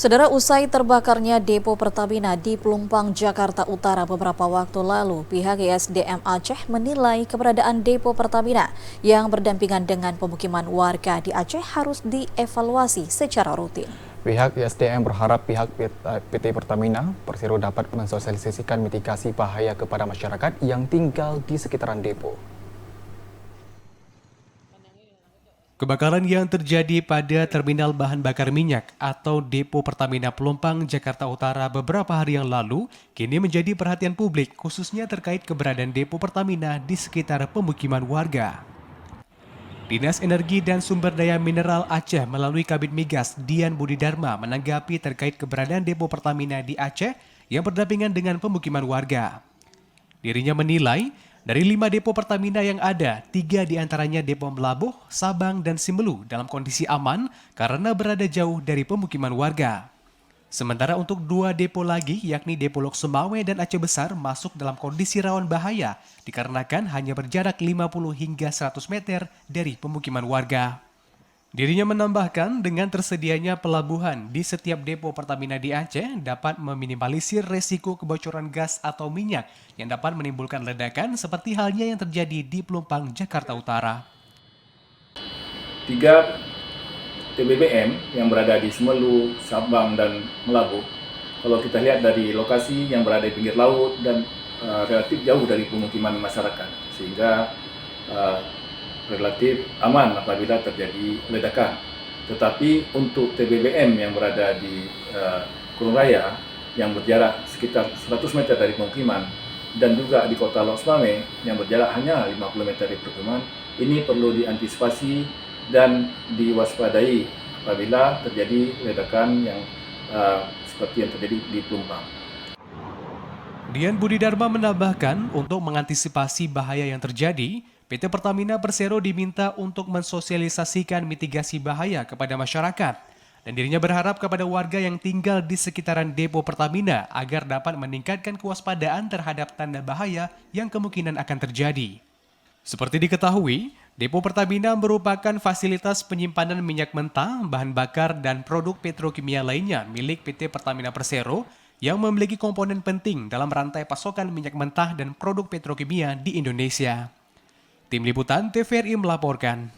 Saudara, usai terbakarnya depo Pertamina di Pelumpang, Jakarta Utara beberapa waktu lalu, pihak ISDM Aceh menilai keberadaan depo Pertamina yang berdampingan dengan pemukiman warga di Aceh harus dievaluasi secara rutin. Pihak ISDM berharap pihak PT Pertamina Persero dapat mensosialisasikan mitigasi bahaya kepada masyarakat yang tinggal di sekitaran depo. Kebakaran yang terjadi pada terminal bahan bakar minyak atau depo Pertamina Pelumpang, Jakarta Utara beberapa hari yang lalu kini menjadi perhatian publik khususnya terkait keberadaan depo Pertamina di sekitar pemukiman warga. Dinas Energi dan Sumber Daya Mineral Aceh melalui Kabid Migas Dian Budi Dharma menanggapi terkait keberadaan depo Pertamina di Aceh yang berdampingan dengan pemukiman warga. Dirinya menilai, dari 5 depo Pertamina yang ada, 3 diantaranya depo Melabuh, Sabang, dan Simelu dalam kondisi aman karena berada jauh dari pemukiman warga. Sementara untuk 2 depo lagi, yakni depo Lok Sumawe dan Aceh Besar, masuk dalam kondisi rawan bahaya dikarenakan hanya berjarak 50 hingga 100 meter dari pemukiman warga. Dirinya menambahkan dengan tersedianya pelabuhan di setiap depo Pertamina di Aceh dapat meminimalisir resiko kebocoran gas atau minyak yang dapat menimbulkan ledakan seperti halnya yang terjadi di Pelumpang, Jakarta Utara. 3 TBBM yang berada di Simelu, Sabang, dan Melabuh, kalau kita lihat dari lokasi yang berada di pinggir laut dan relatif jauh dari pemukiman masyarakat, sehingga relatif aman apabila terjadi ledakan. Tetapi untuk TBBM yang berada di Kurung Raya yang berjarak sekitar 100 meter dari pemukiman dan juga di kota Lok Sumawe yang berjarak hanya 50 meter dari pemukiman, ini perlu diantisipasi dan diwaspadai apabila terjadi ledakan yang seperti yang terjadi di Pelumpang. Dian Budi Dharma menambahkan untuk mengantisipasi bahaya yang terjadi, PT Pertamina Persero diminta untuk mensosialisasikan mitigasi bahaya kepada masyarakat. Dan dirinya berharap kepada warga yang tinggal di sekitaran depo Pertamina agar dapat meningkatkan kewaspadaan terhadap tanda bahaya yang kemungkinan akan terjadi. Seperti diketahui, depo Pertamina merupakan fasilitas penyimpanan minyak mentah, bahan bakar, dan produk petrokimia lainnya milik PT Pertamina Persero yang memiliki komponen penting dalam rantai pasokan minyak mentah dan produk petrokimia di Indonesia. Tim Liputan TVRI melaporkan.